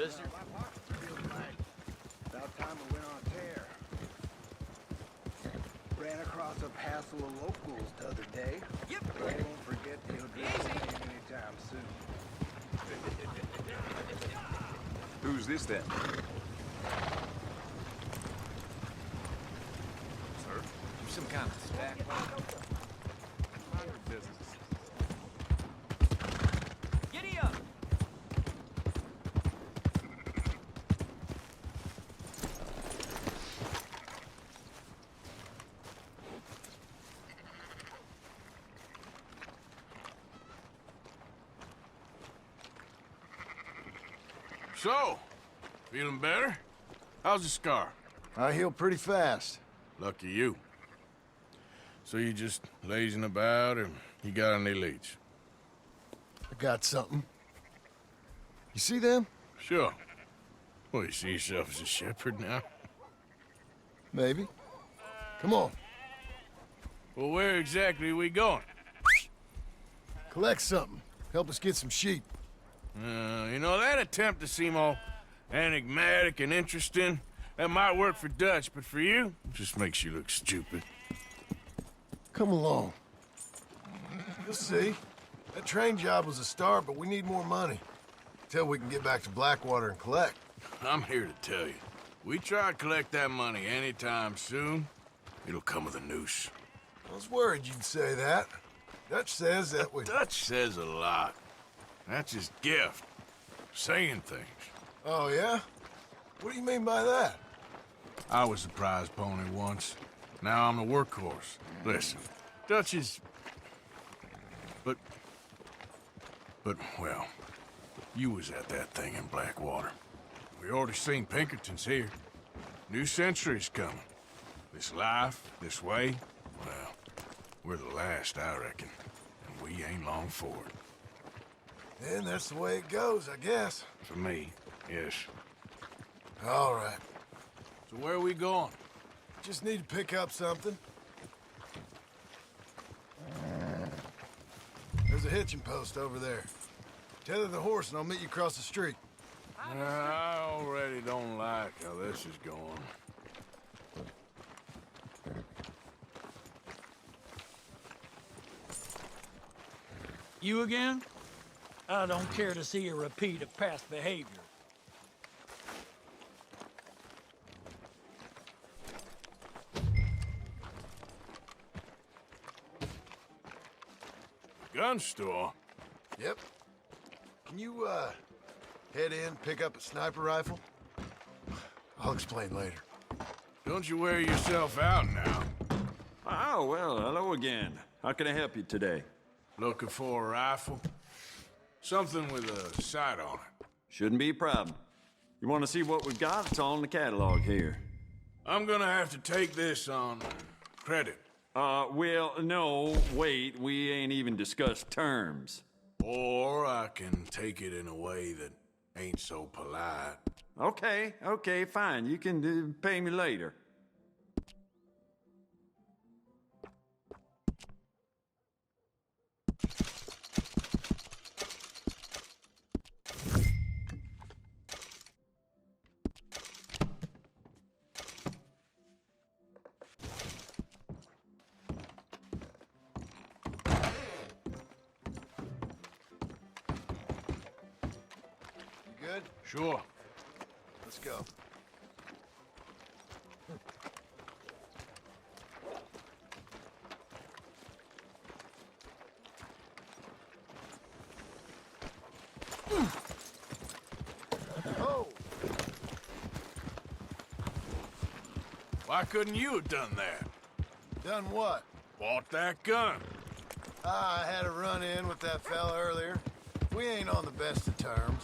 mister. About time we went on a tear. Ran across a passel of locals the other day. Yep. But I won't forget they'll be anytime soon. Who's this then? Sir, you some kind of stack? Mind your business. Giddy up! So, feeling better? How's the scar? I heal pretty fast. Lucky you. So you just lazing about, or you got any leads? I got something. You see them? Sure. Well, you see yourself as a shepherd now? Maybe. Come on. Well, where exactly are we going? Collect something. Help us get some sheep. You know, that attempt to seem all enigmatic and interesting, that might work for Dutch, but for you, it just makes you look stupid. Come along. You'll see. That train job was a start, but we need more money. Till we can get back to Blackwater and collect. I'm here to tell you, we try to collect that money anytime soon, it'll come with a noose. I was worried you'd say that. Dutch says that we... Dutch says a lot. That's his gift. Saying things. Oh, yeah? What do you mean by that? I was the prize pony once. Now I'm the workhorse. Listen, Dutch is... But, well, you was at that thing in Blackwater. We already seen Pinkertons here. New century's coming. This life, this way, well, we're the last, I reckon. And we ain't long for it. Then that's the way it goes, I guess. For me, yes. All right. So where are we going? Just need to pick up something. There's a hitching post over there. Tether the horse and I'll meet you across the street. I already don't like how this is going. You again? I don't care to see a repeat of past behavior. Gun store? Yep. Can you, head in, pick up a sniper rifle? I'll explain later. Don't you wear yourself out now. Oh, well, hello again. How can I help you today? Looking for a rifle? Something with a sight on it. Shouldn't be a problem. You want to see what we've got? It's all in the catalog here. I'm gonna have to take this on credit. Well, no, wait. We ain't even discussed terms. Or I can take it in a way that ain't so polite. Okay, fine. You can pay me later. Good? Sure. Let's go. Oh! Why couldn't you have done that? Done what? Bought that gun. I had a run-in with that fella earlier. We ain't on the best of terms.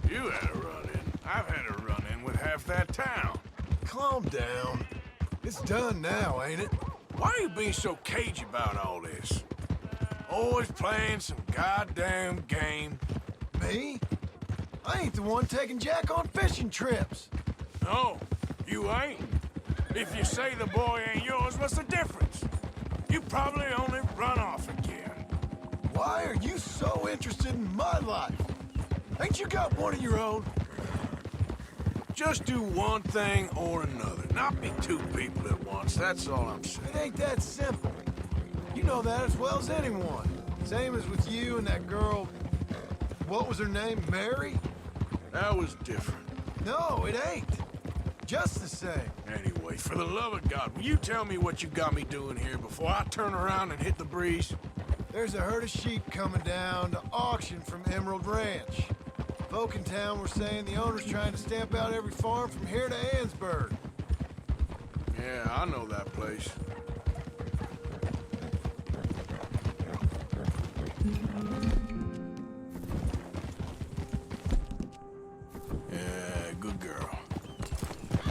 You had a run-in. I've had a run-in with half that town. Calm down. It's done now, ain't it? Why are you being so cagey about all this? Always playing some goddamn game. Me? I ain't the one taking Jack on fishing trips. No, you ain't. If you say the boy ain't yours, what's the difference? You probably only run off again. Why are you so interested in my life? Ain't you got one of your own? Just do one thing or another. Not be two people at once, that's all I'm saying. It ain't that simple. You know that as well as anyone. Same as with you and that girl... What was her name? Mary? That was different. No, it ain't. Just the same. Anyway, for the love of God, will you tell me what you got me doing here before I turn around and hit the breeze? There's a herd of sheep coming down to auction from Emerald Ranch. Folk in town were saying the owner's trying to stamp out every farm from here to Ansburg. Yeah, I know that place. Yeah, good girl.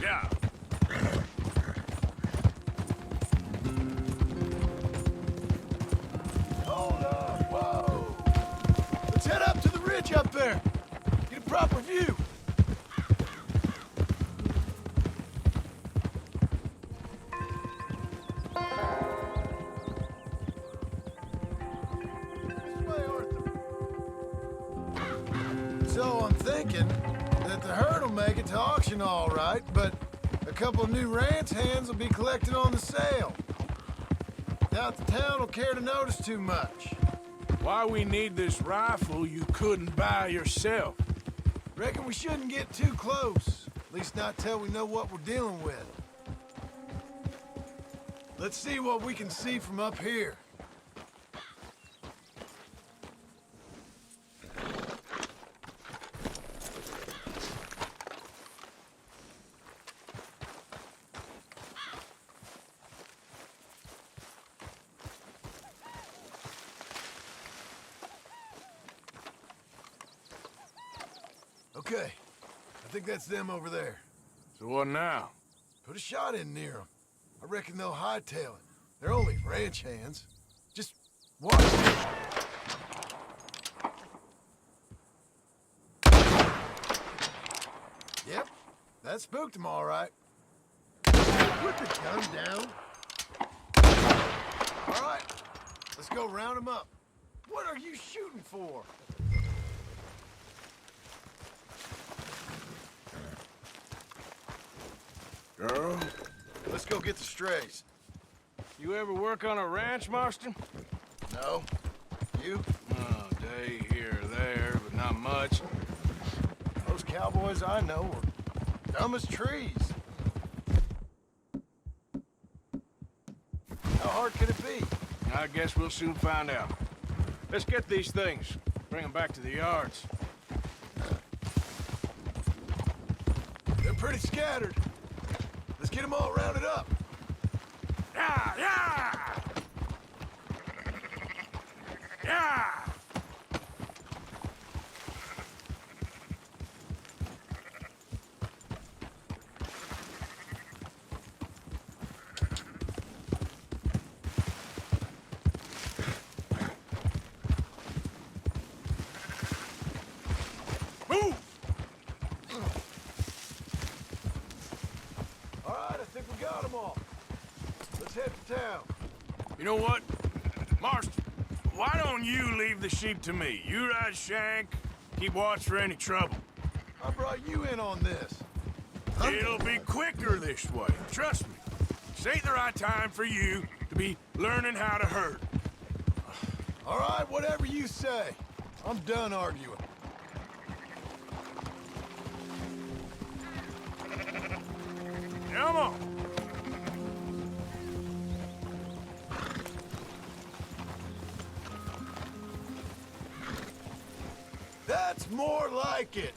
Yeah. Hold up! Whoa! Let's head up to the ridge up there. Get a proper view. This way, Arthur. So I'm thinking that the herd will make it to auction all right, but a couple of new ranch hands will be collected on the sale. Doubt the town will care to notice too much. Why we need this rifle you couldn't buy yourself? Reckon we shouldn't get too close. At least not till we know what we're dealing with. Let's see what we can see from up here. Okay, I think that's them over there. So what now? Put a shot in near them. I reckon they'll hightail it. They're only ranch hands. Just watch it. Yep, that spooked them all right. Put the gun down. All right, let's go round them up. What are you shooting for? Girl? Let's go get the strays. You ever work on a ranch, Marston? No? You? Oh, day here or there, but not much. Those cowboys I know are dumb as trees. How hard could it be? I guess we'll soon find out. Let's get these things. Bring them back to the yards. They're pretty scattered. Let's get them all rounded up. Yeah, yeah! Yeah! Move! All right, I think we got them all. Let's head to town. You know what? Marston, why don't you leave the sheep to me? You ride Shank, keep watch for any trouble. I brought you in on this. It'll be quicker this way, trust me. This ain't the right time for you to be learning how to herd. All right, whatever you say. I'm done arguing. Come on. That's more like it.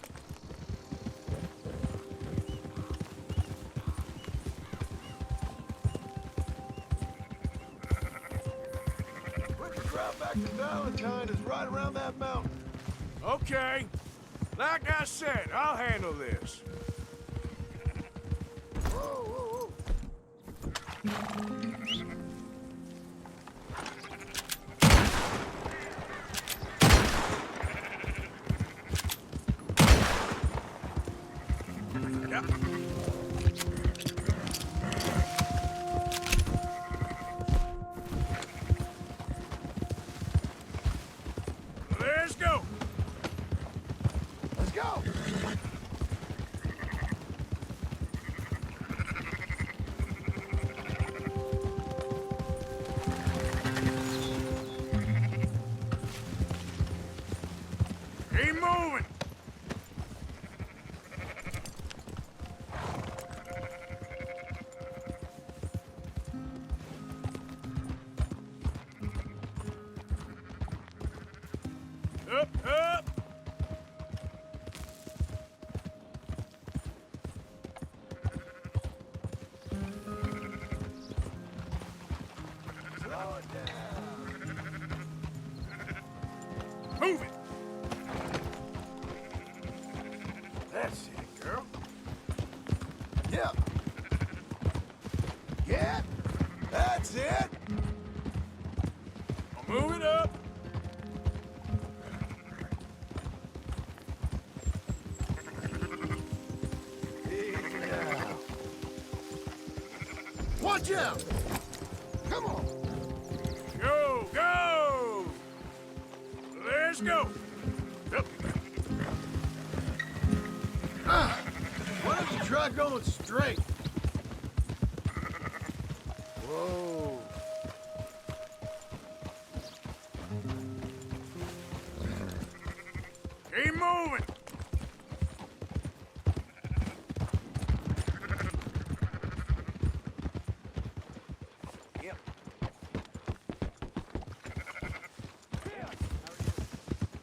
Quickest route back to Valentine is right around that mountain. Okay. Like I said, I'll handle this. Whoa, whoa, whoa. Yeah. Let's go. Let's go. Up, up! Slow it down. Move it! That's it, girl. Yeah. Yeah. That's it. Move it up! Yeah. Watch out! Come on. Go, go! Let's go! Up. Why don't you try going straight? Whoa. Keep moving! Yep.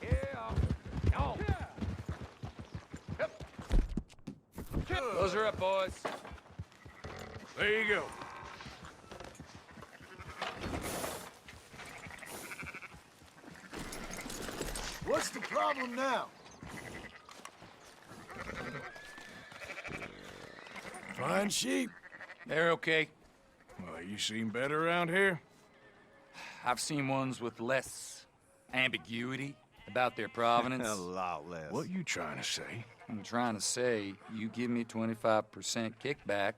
Yeah. No. Yep. Those are up, boys. There you go. What's the problem now? Fine sheep. They're okay. Well, you seen better around here? I've seen ones with less ambiguity about their provenance. A lot less. What you trying to say? I'm trying to say, you give me 25% kickback,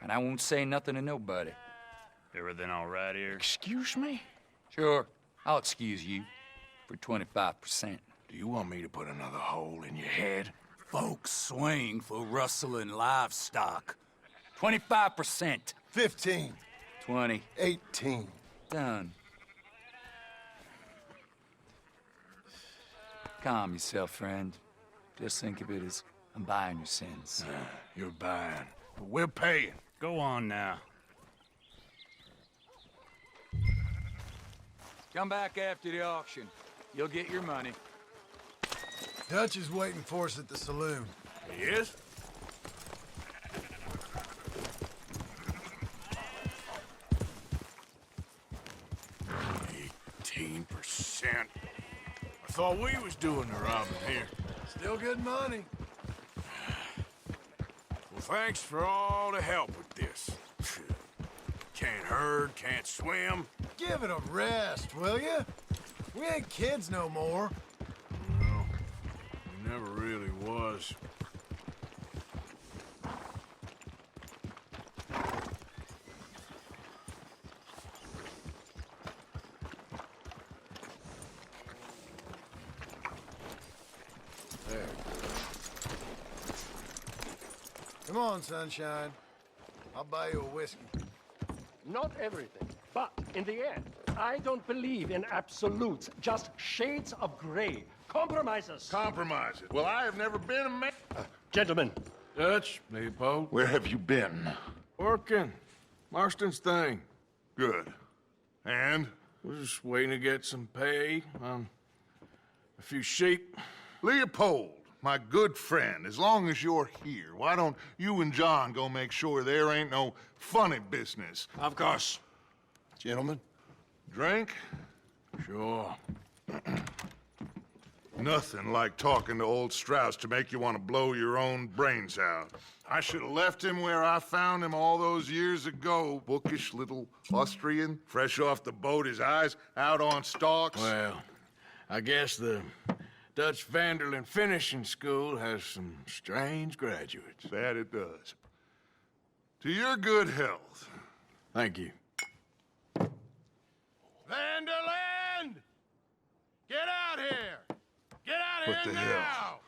and I won't say nothing to nobody. Everything all right here? Excuse me? Sure, I'll excuse you for 25%. Do you want me to put another hole in your head? Folks swing for rustling livestock. 25%. 15. 20. 18. Done. Calm yourself, friend. Just think of it as I'm buying your sins. You're buying, but we're paying. Go on now. Come back after the auction. You'll get your money. Dutch is waiting for us at the saloon. He is? %. I thought we was doing the robbing here. Still good money. Well, thanks for all the help with this. Can't herd, can't swim. Give it a rest, will you? We ain't kids no more. No, he never really was. There. Come on, sunshine. I'll buy you a whiskey. Not everything, but in the end, I don't believe in absolutes, just shades of gray. Compromises. Compromises. Well, I have never been a man. Gentlemen, Dutch, Leopold. Where have you been? Working. Marston's thing. Good. And? We're just waiting to get some pay on a few sheep. Leopold, my good friend, as long as you're here, why don't you and John go make sure there ain't no funny business? Of course. Gentlemen, drink? Sure. Nothing like talking to old Strauss to make you want to blow your own brains out. I should have left him where I found him all those years ago. Bookish little Austrian, fresh off the boat, his eyes out on stalks. Well, I guess the Dutch Vanderlyn Finishing School has some strange graduates. That it does. To your good health. Thank you. Vanderland! Get out here! Get out What here the now!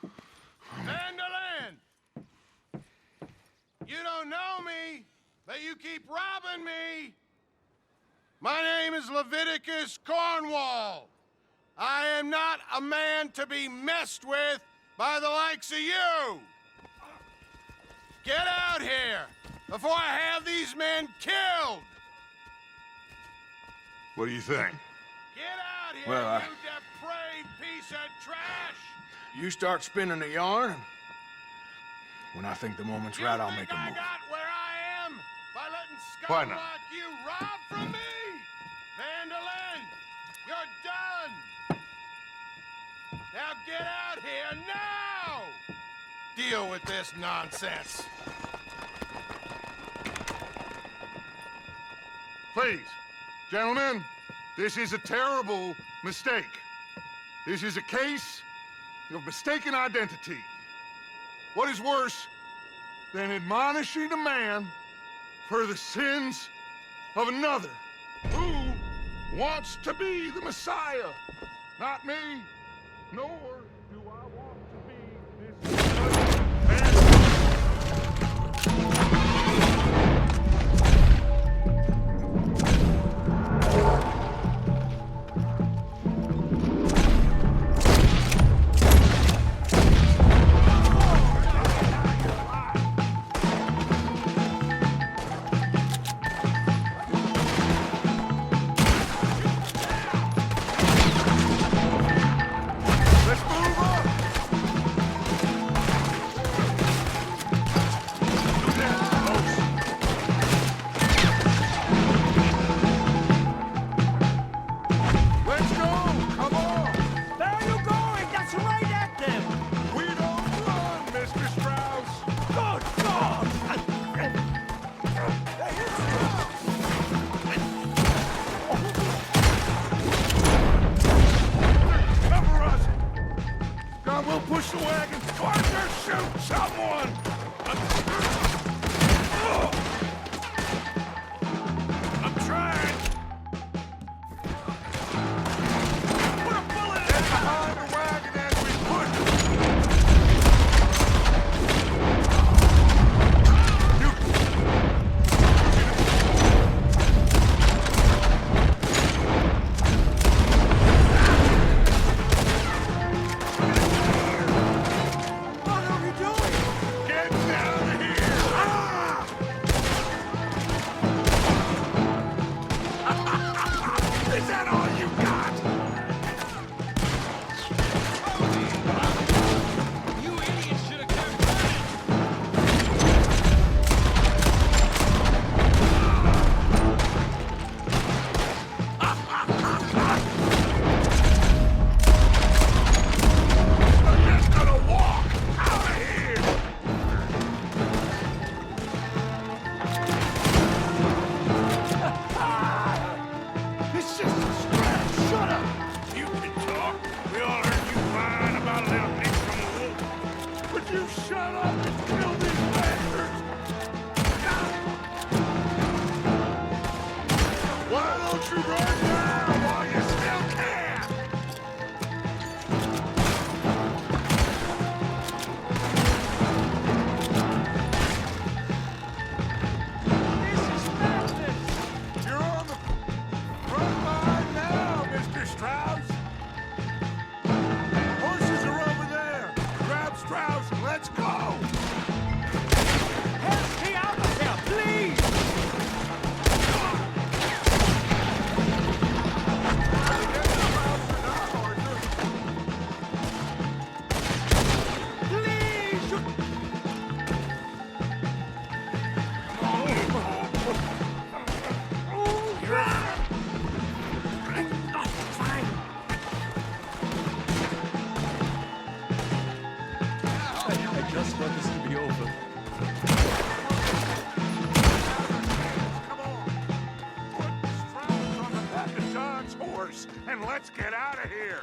Vanderland! You don't know me, but you keep robbing me! My name is Leviticus Cornwall. I am not a man to be messed with by the likes of you! Get out here before I have these men killed! What do you think? Get out here, Well, you depraved piece said trash! You start spinning the yarn, and when I think the moment's right, I'll make a I move. got where I am by letting Why scum not? like you rob from me? Vandalin, you're done! Now get out here now! Deal with this nonsense. Please, gentlemen, this is a terrible mistake. This is a case of mistaken identity. What is worse than admonishing a man for the sins of another who wants to be the Messiah? Not me, nor do I want to be this. Push the wagon! Arthur, shoot someone! I'm trying! Put a bullet in behind the wagon as we push! And let's get out of here!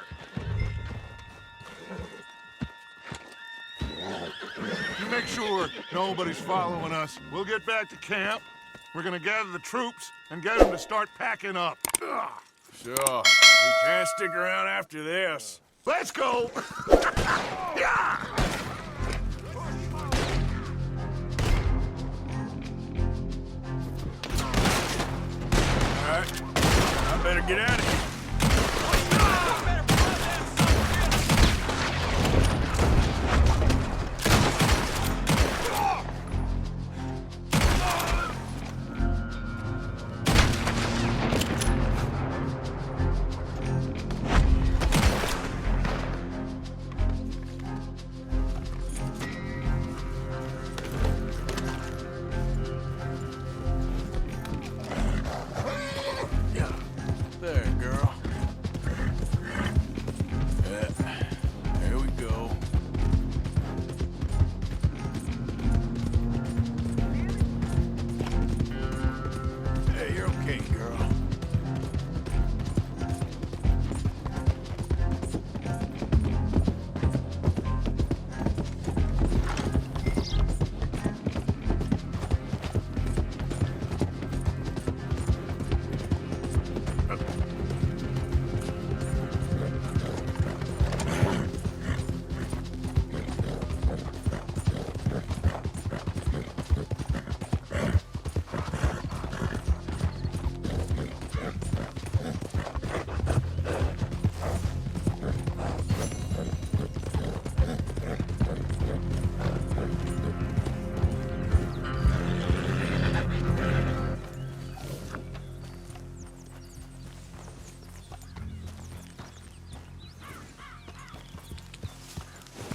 You make sure nobody's following us. We'll get back to camp. We're gonna gather the troops and get them to start packing up. Ugh. Sure. We can't stick around after this. Let's go! Yeah! All right. I better get out of here.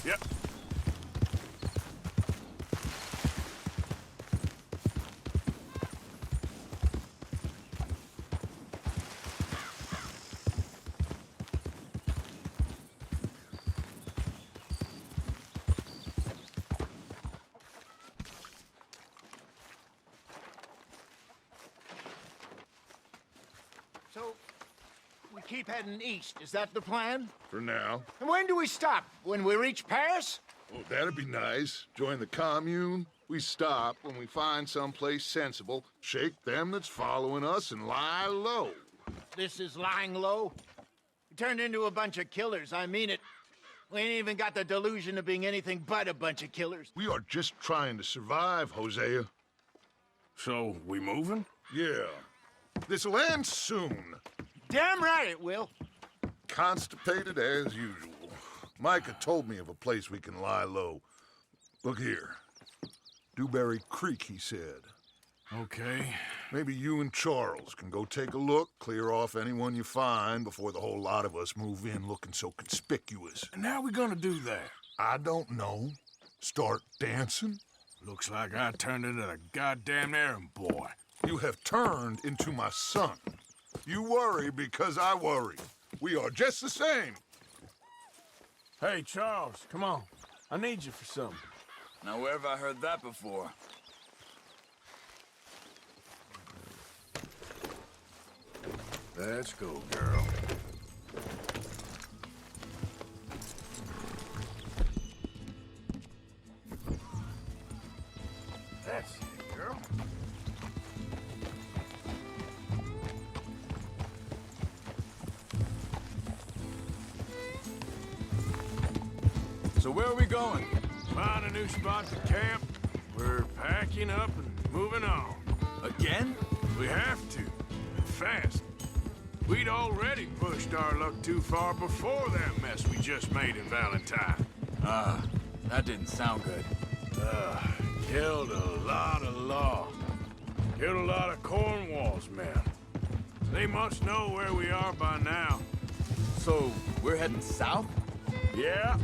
Yep. So, we keep heading east. Is that the plan? For now. And when do we stop? When we reach Paris? Oh, that'd be nice. Join the commune. We stop when we find someplace sensible, shake them that's following us, and lie low. This is lying low. We turned into a bunch of killers. I mean it. We ain't even got the delusion of being anything but a bunch of killers. We are just trying to survive, Hosea. So, we moving? Yeah. This'll end soon. Damn right it will. Constipated as usual. Micah told me of a place we can lie low. Look here. Dewberry Creek, he said. Okay. Maybe you and Charles can go take a look, clear off anyone you find before the whole lot of us move in looking so conspicuous. And how we gonna do that? I don't know. Start dancing? Looks like I turned into the goddamn errand boy. You have turned into my son. You worry because I worry. We are just the same. Hey, Charles, come on. I need you for something. Now, where have I heard that before? Let's go, girl. That's it, girl. So where are we going? Find a new spot to camp. We're packing up and moving on. Again? We have to, and fast. We'd already pushed our luck too far before that mess we just made in Valentine. That didn't sound good. Killed a lot of law. Killed a lot of Cornwall's men. They must know where we are by now. So, we're heading south? Yeah.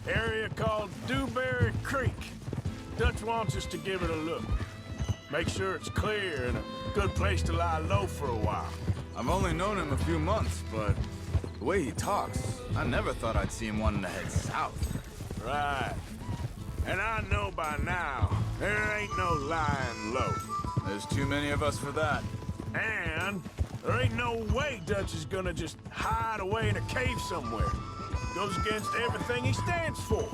Area called Dewberry Creek. Dutch wants us to give it a look. Make sure it's clear and a good place to lie low for a while. I've only known him a few months, but the way he talks, I never thought I'd see him wanting to head south. Right. And I know by now, there ain't no lying low. There's too many of us for that. And there ain't no way Dutch is gonna just hide away in a cave somewhere. Goes against everything he stands for.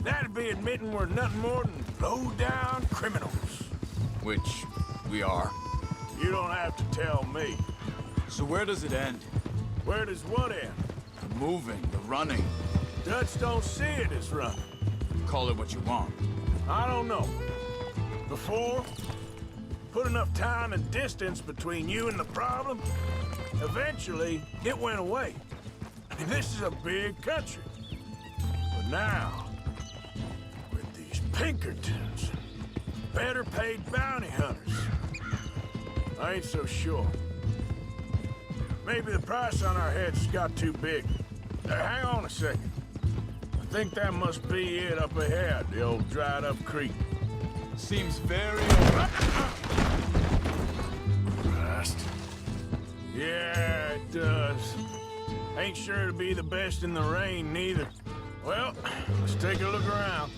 That'd be admitting we're nothing more than low-down criminals. Which we are. You don't have to tell me. So where does it end? Where does what end? The moving, the running. Dutch don't see it as running. Call it what you want. I don't know. Before, put enough time and distance between you and the problem, eventually it went away. And this is a big country. But now, with these Pinkertons, better paid bounty hunters, I ain't so sure. Maybe the price on our heads got too big. Hang on a second. I think that must be it up ahead, the old dried-up creek. Seems very... Christ. Yeah, it does. Ain't sure to be the best in the rain, neither. Well, let's take a look around.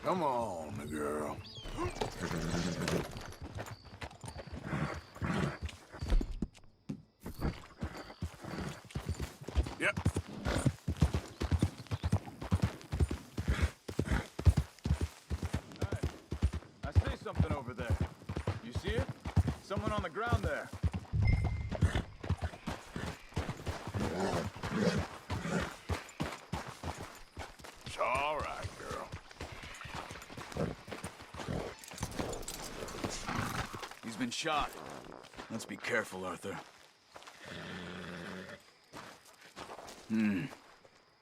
Come on, girl. Yep. I see something over there. You see it? Someone on the ground there. It's all right, girl. He's been shot. Let's be careful, Arthur.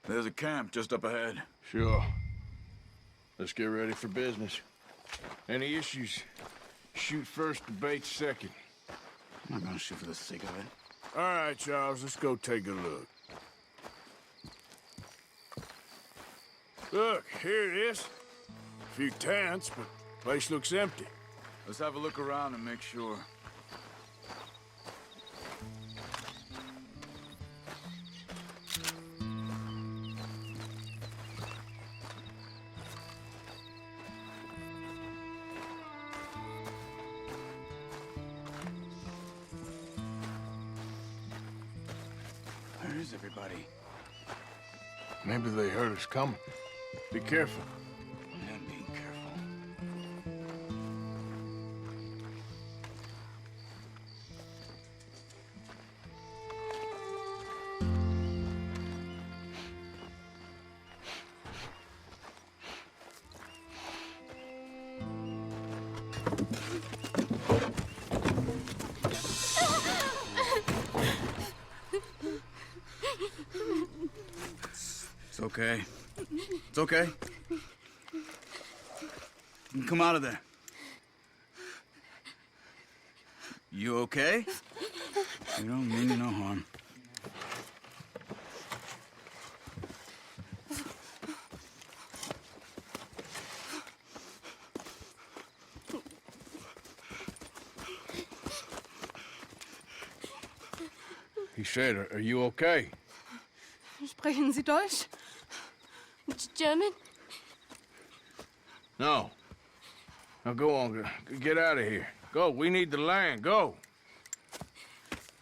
There's a camp just up ahead. Sure. Let's get ready for business. Any issues? Shoot first, debate second. I'm not gonna shoot for the sake of it. All right, Charles, let's go take a look. Look, here it is. A few tents, but the place looks empty. Let's have a look around and make sure. Where is everybody? Maybe they heard us coming. Be careful. I'm being careful. It's okay. It's okay. You can come out of there. You okay? You don't mean you no harm. He said, are you okay? Sprechen Sie Deutsch? German? No. Now go on, get out of here. Go, we need the land, go.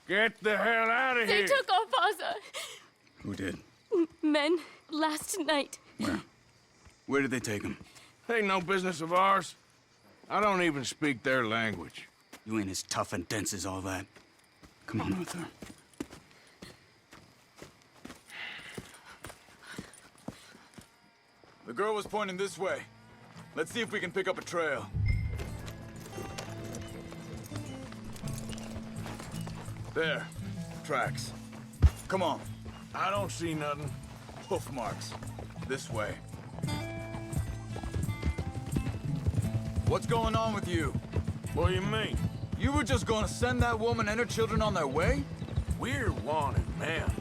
Get the hell out of They here. took our father. Who did? Men, last night. Where? Where did they take him? Ain't no business of ours. I don't even speak their language. You ain't as tough and dense as all that. Come on, Arthur. The girl was pointing this way. Let's see if we can pick up a trail. There. Tracks. Come on. I don't see nothing. Hoof marks. This way. What's going on with you? What do you mean? You were just gonna send that woman and her children on their way? We're wanted, man.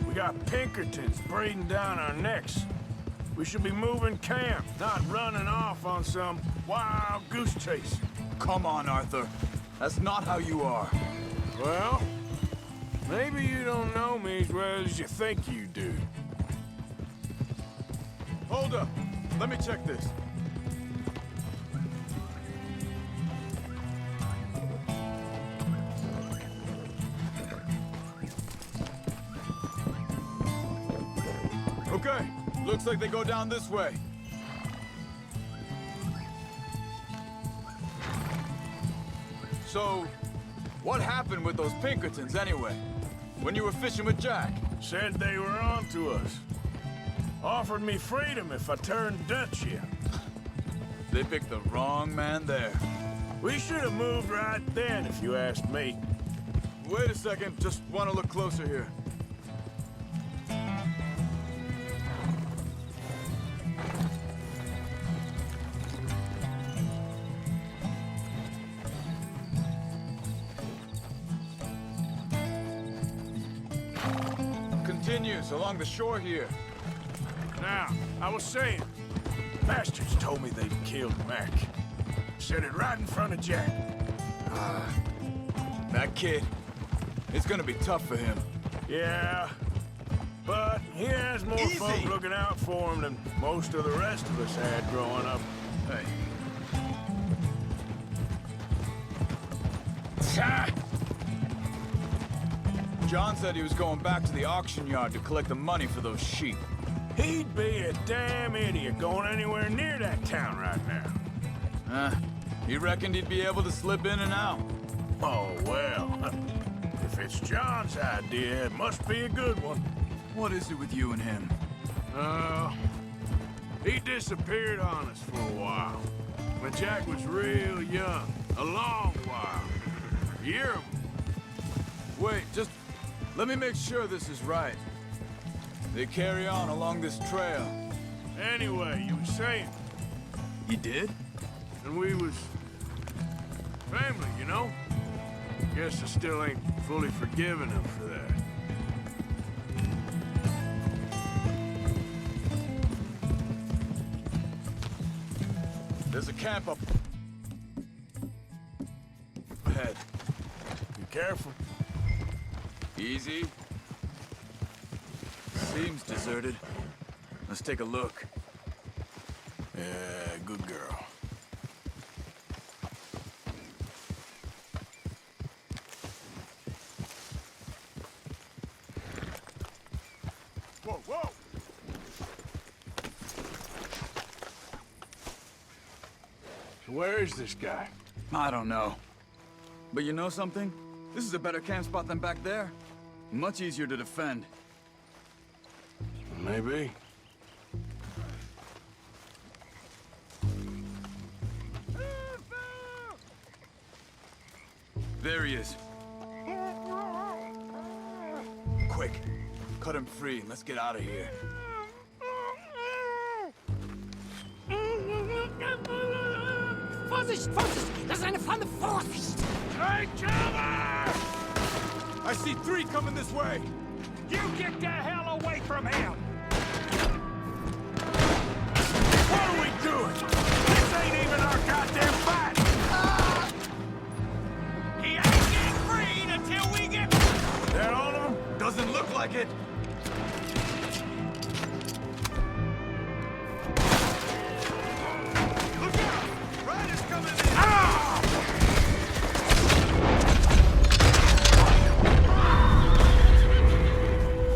We got Pinkertons breathing down our necks. We should be moving camp, not running off on some wild goose chase. Come on, Arthur. That's not how you are. Well, maybe you don't know me as well as you think you do. Hold up. Let me check this. Okay. Looks like they go down this way. So, what happened with those Pinkertons anyway? When you were fishing with Jack? Said they were on to us. Offered me freedom if I turned Dutch yet. They picked the wrong man there. We should have moved right then, if you asked me. Wait a second, just want to look closer here. Continues along the shore here. Now, I was saying, bastards told me they'd killed Mac. Said it right in front of Jack. That kid, it's gonna be tough for him. Yeah, but he has more folk looking out for him than most of the rest of us had growing up. Hey. John said he was going back to the auction yard to collect the money for those sheep. He'd be a damn idiot going anywhere near that town right now. He reckoned he'd be able to slip in and out. Oh, well. If it's John's idea, it must be a good one. What is it with you and him? He disappeared on us for a while. When Jack was real young. A long while. A year. Wait, just let me make sure this is right. They carry on along this trail. Anyway, you were saying. You did? And we was family, you know? Guess I still ain't fully forgiven him for that. There's a camp up ahead. Be careful. Easy. Seems deserted. Let's take a look. Yeah, good girl. Whoa, whoa! So where is this guy? I don't know. But you know something? This is a better camp spot than back there. Much easier to defend. Maybe. There he is. Quick, cut him free and let's get out of here. Vorsicht, Vorsicht! Das ist eine Falle! Vorsicht! Take cover! I see 3 coming this way. You get the hell away from him! What are we doing? This ain't even our goddamn fight! He ain't getting freed until we get... That all of them? Doesn't look like it. Look out! Riders coming in! Ah!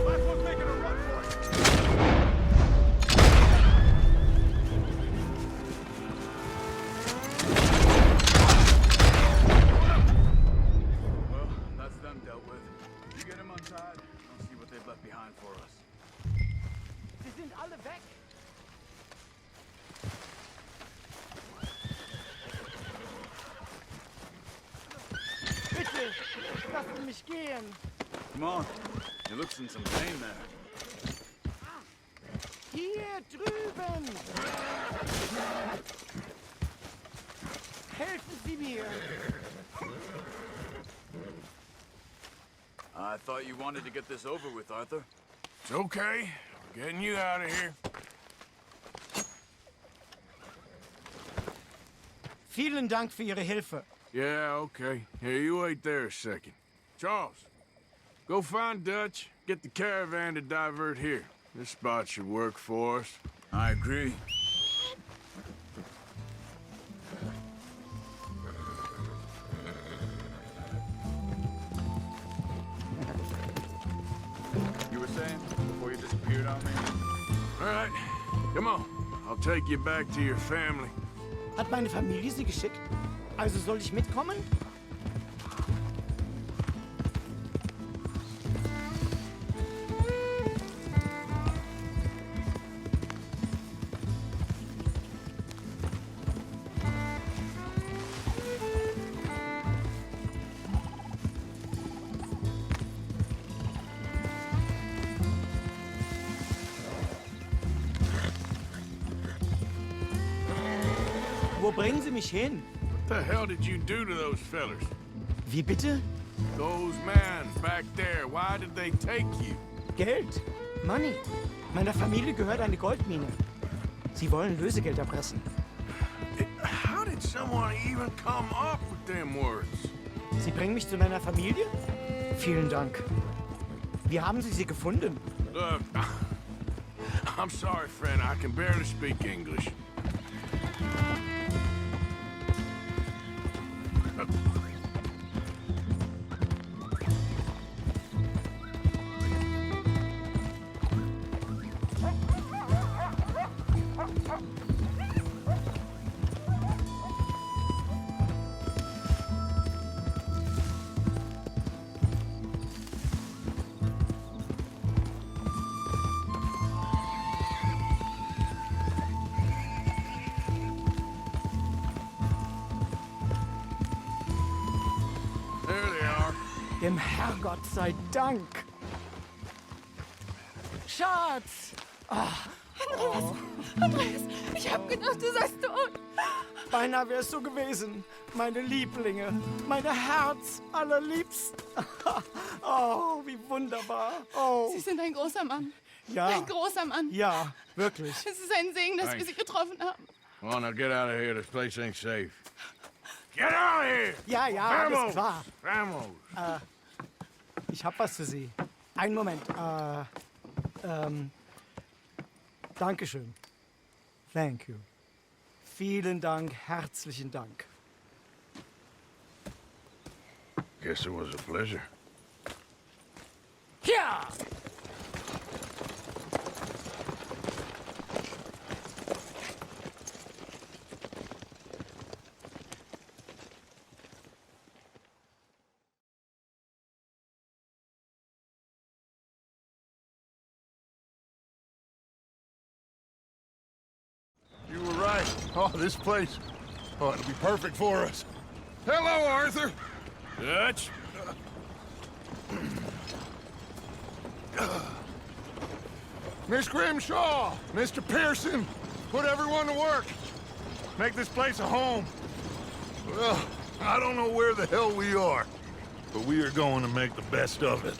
Last one's making a run for it! Well, that's them dealt with. You get them untied, I'll see what they've left behind for us. Sie sind alle weg! Bitte, lasst mich gehen! Come on. He looks in some pain there. Hier drüben! Helfen Sie mir! I thought you wanted to get this over with, Arthur. It's okay. We're getting you out of here. Vielen Dank für Ihre Hilfe. Yeah, okay. Here, you wait there a second. Charles, go find Dutch. Get the caravan to divert here. This spot should work for us. I agree. You were saying before you disappeared on me? All right, come on. I'll take you back to your family. Hat meine Familie Sie geschickt? Also soll ich mitkommen? Wo bringen Sie mich hin? What the hell did you do to those fellers? Wie bitte? Those men back there, why did they take you? Geld. Money. Meiner Familie gehört eine Goldmine. Sie wollen Lösegeld erpressen. How did someone even come up with them words? Sie bringen mich zu meiner Familie? Vielen Dank. Wie haben Sie sie gefunden? Look, I'm sorry, friend. I can barely speak English. Dem Herrgott sei Dank. Schatz! Andreas, ich hab gedacht, du seist tot. Beinahe wär's so gewesen. Meine Lieblinge, meine Herz allerliebsten. Oh, wie wunderbar. Oh. Sie sind ein großer Mann. Ja. Ein großer Mann. Ja, wirklich. Es ist ein Segen, dass wir Sie getroffen haben. Come on, now get out of here. This place ain't safe. Get out of here! Ja, ja, Vamos! alles klar. Vamos! Ich hab was für Sie. Einen Moment. Dankeschön. Thank you. Vielen Dank, herzlichen Dank. Guess it was a pleasure. Ja! You were right. Oh, this place. Oh, it'll be perfect for us. Hello, Arthur. Dutch? Miss Grimshaw, Mr. Pearson, put everyone to work. Make this place a home. Well, I don't know where the hell we are, but we are going to make the best of it.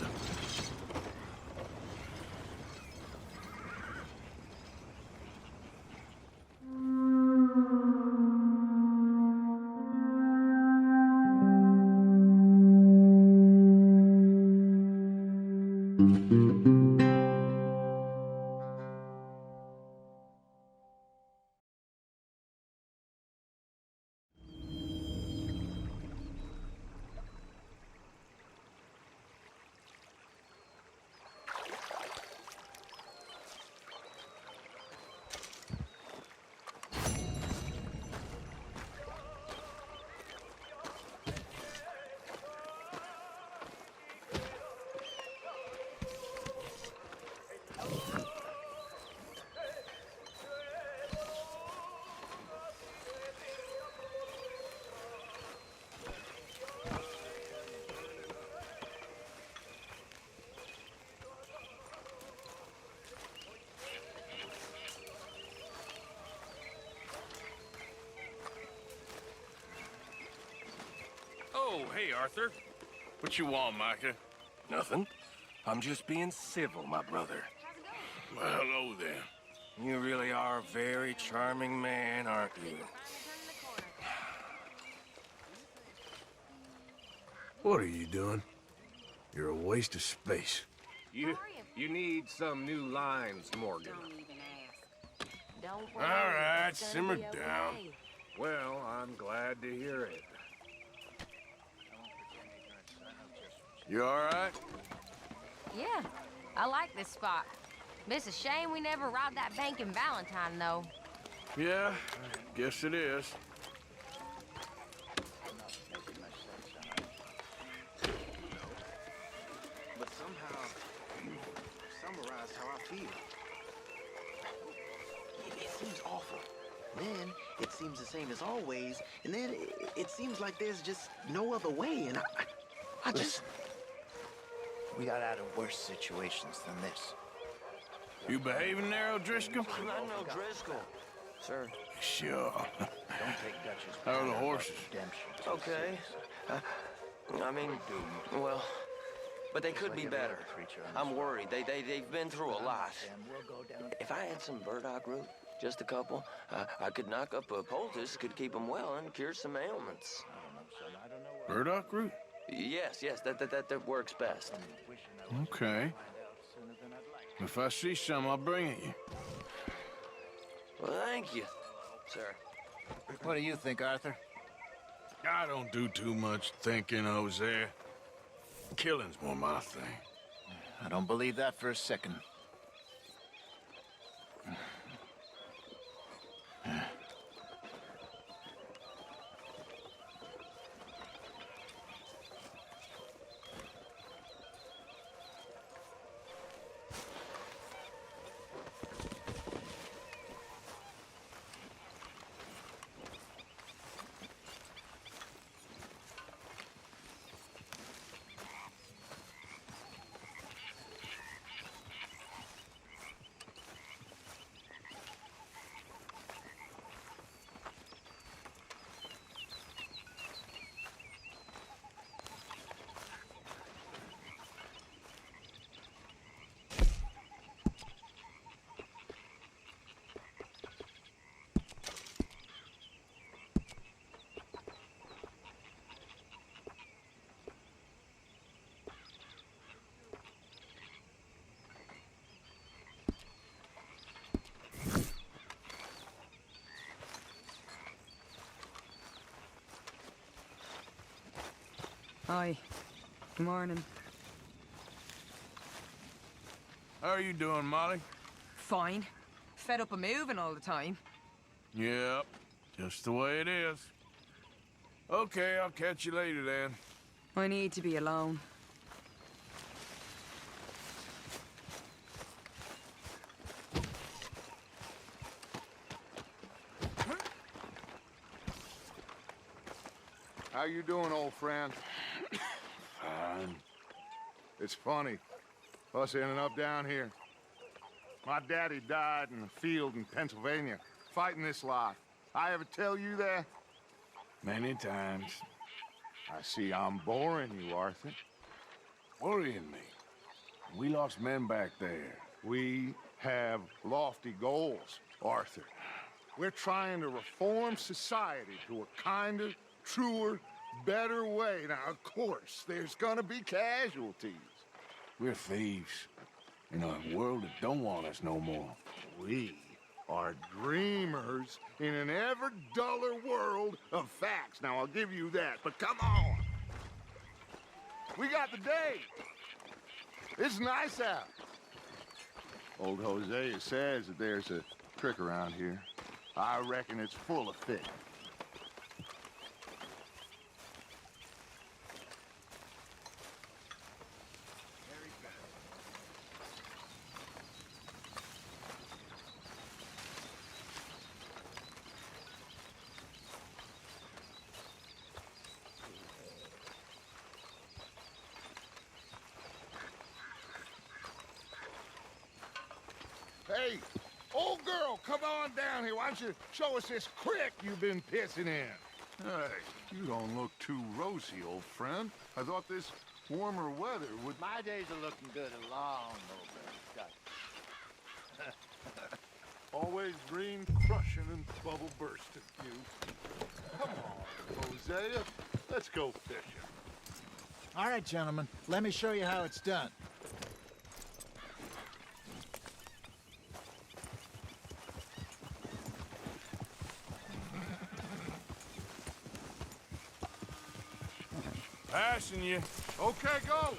Oh, hey, Arthur. What you want, Micah? Nothing. I'm just being civil, my brother. Well, hello there. You really are a very charming man, aren't you? What are you doing? You're a waste of space. You need some new lines, Morgan. All right, simmer down. Well, I'm glad to hear it. You all right? Yeah, I like this spot. It's a shame we never robbed that bank in Valentine, though. Yeah, I guess it is. But somehow, you summarized how I feel. It seems awful. Then, it seems the same as always, and then it seems like there's just no other way, and I just... We got out of worse situations than this. You behaving there, O'Driscoll? I'm not no Driscoll, sir. Sure. Don't take Dutch's... How are the horses? Okay. I mean, well, but they could be better. I'm worried. They've been through a lot. If I had some burdock root, just a couple, I could knock up a poultice, could keep them well, and cure some ailments. Burdock root? Yes, that works best. Okay. If I see some, I'll bring it you. Well, thank you, sir. What do you think, Arthur? I don't do too much thinking, Jose. Killing's more my thing. I don't believe that for a second. Hi. Good morning. How are you doing, Molly? Fine. Fed up of moving all the time. Yep, just the way it is. Okay, I'll catch you later then. I need to be alone. How you doing, old friend? Fine. It's funny, us ending up down here. My daddy died in the field in Pennsylvania, fighting this life. I ever tell you that? Many times. I see I'm boring you, Arthur. Worrying me. We lost men back there. We have lofty goals, Arthur. We're trying to reform society to a kinder, truer, better way. Now, of course, there's gonna be casualties. We're thieves. In a world that don't want us no more. We are dreamers in an ever duller world of facts. Now, I'll give you that, but come on. We got the day. It's nice out. Old Hosea says that there's a trick around here. I reckon it's full of fish. Hey, old girl, come on down here. Why don't you show us this creek you've been pissing in? Hey, you don't look too rosy, old friend. I thought this warmer weather would... My days are looking good along over. Always green crushing and bubble bursting, you. Come on, Hosea. Let's go fishing. All right, gentlemen. Let me show you how it's done. Passing you. Okay, go.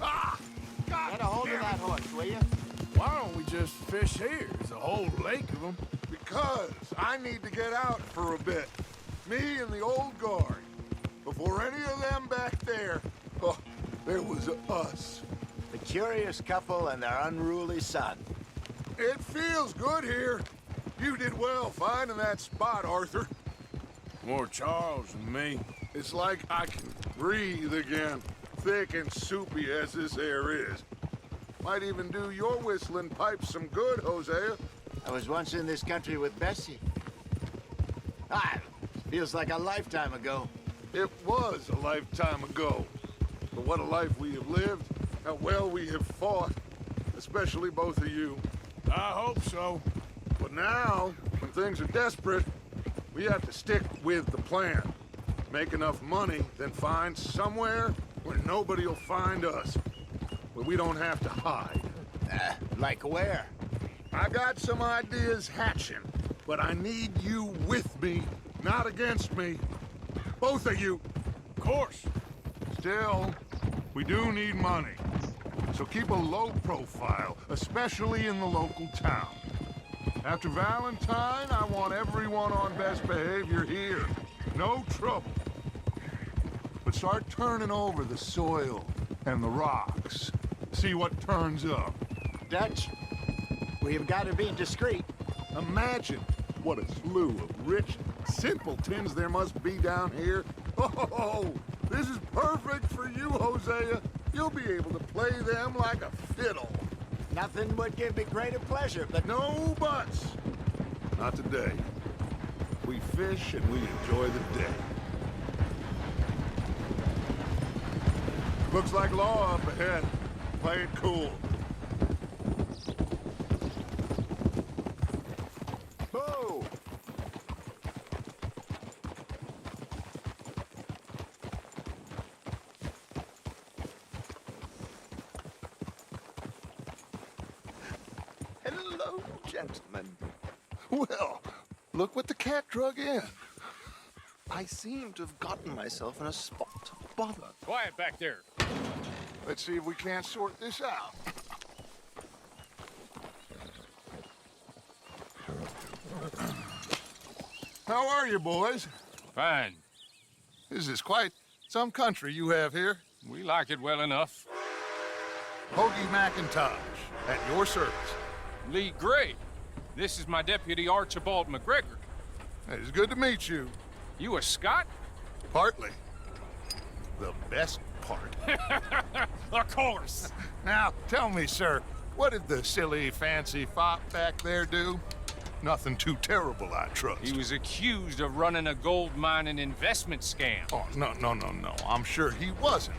Ah! God Get a hold of damn that it. horse, will you? Why don't we just fish here? There's a whole lake of them. Because I need to get out for a bit. Me and the old guard. Before any of them back there, oh, there was us. The curious couple and their unruly son. It feels good here. You did well finding that spot, Arthur. More Charles than me. It's like I can breathe again, thick and soupy as this air is. Might even do your whistling pipes some good, Hosea. I was once in this country with Bessie. Feels like a lifetime ago. It was a lifetime ago. But what a life we have lived, how well we have fought, especially both of you. I hope so. But now, when things are desperate, we have to stick with the plan. Make enough money, then find somewhere where nobody will find us. Where we don't have to hide. Like where? I got some ideas hatching, but I need you with me, not against me. Both of you. Of course. Still, we do need money. So keep a low profile, especially in the local town. After Valentine, I want everyone on best behavior here. No trouble. But start turning over the soil and the rocks. See what turns up. Dutch, we've got to be discreet. Imagine what a slew of rich simpletons there must be down here. Oh, this is perfect for you, Hosea. You'll be able to play them like a fiddle. Nothing would give me greater pleasure, but... No buts. Not today. We fish and we enjoy the day. Looks like law up ahead. Play it cool. Boo! Hello, gentlemen. Well, look what the cat drug in. I seem to have gotten myself in a spot of bother. Quiet back there. Let's see if we can't sort this out. How are you, boys? Fine. This is quite some country you have here. We like it well enough. Hoagie McIntosh, at your service. Lee Gray. This is my deputy Archibald McGregor. It's good to meet you. You a Scot? Partly. The best part. Of course. Now, tell me, sir, what did the silly, fancy fop back there do? Nothing too terrible, I trust. He was accused of running a gold mining investment scam. Oh, no. I'm sure he wasn't.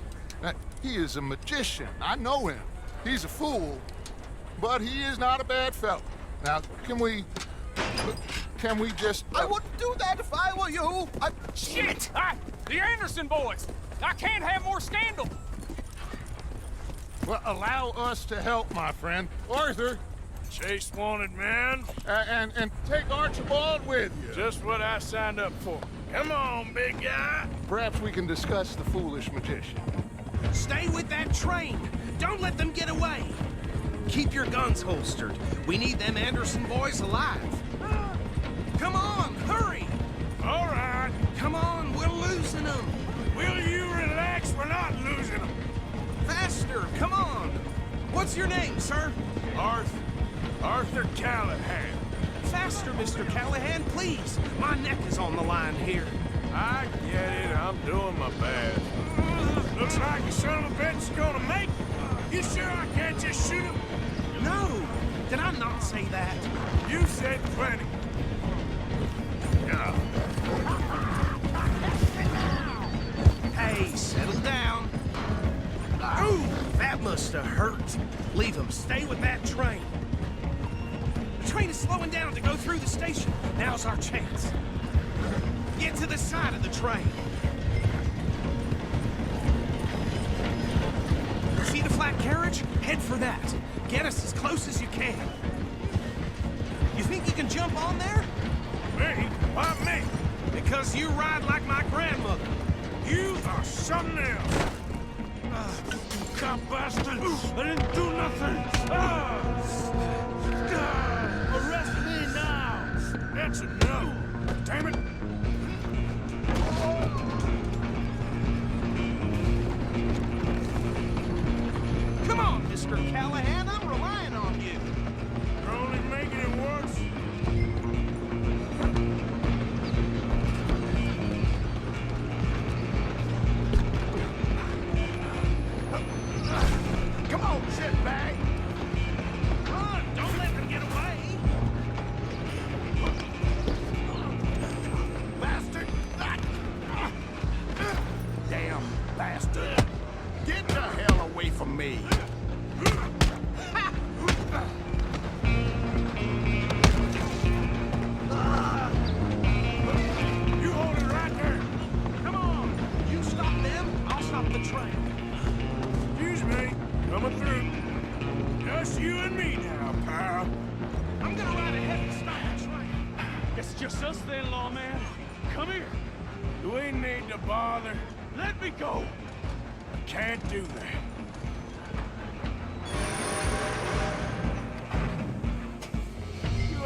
He is a magician. I know him. He's a fool, but he is not a bad fellow. Now, can we just... I wouldn't do that if I were you. Shit! The Anderson boys! I can't have more scandal! Well, allow us to help, my friend. Arthur! Chase wanted man. And take Archibald with you. Just what I signed up for. Come on, big guy. Perhaps we can discuss the foolish magician. Stay with that train. Don't let them get away. Keep your guns holstered. We need them Anderson boys alive. Come on, hurry! All right. Come on, we're losing them. Will you relax? We're not losing them. Faster, come on. What's your name, sir? Arthur Callahan. Faster, Mr. Callahan, please. My neck is on the line here. I get it. I'm doing my best. Looks like the son of a bitch is gonna make it. You sure I can't just shoot him? No. Did I not say that? You said plenty. Yeah. Hey, settle down. Ooh, that must have hurt. Leave him. Stay with that train. The train is slowing down to go through the station. Now's our chance. Get to the side of the train. See the flat carriage? Head for that. Get us as close as you can. You think you can jump on there? Me? Why me? Because you ride like my grandmother. You are something else. Cop bastard! I didn't do nothing! Arrest me now! That's enough! Damn it! Come on, Mr. Callahan, I'm relying on you. You're only making it worse. Come on, shitbag! Run! Don't let them get away! Bastard! Damn bastard! Get the hell away from me! You hold it right there! Come on! You stop them, I'll stop the train. Excuse me. Coming through. Just you and me now, pal. I'm gonna ride ahead and stop the train. It's just us then, lawman. Come here. Do we need to bother? Let me go. I can't do that.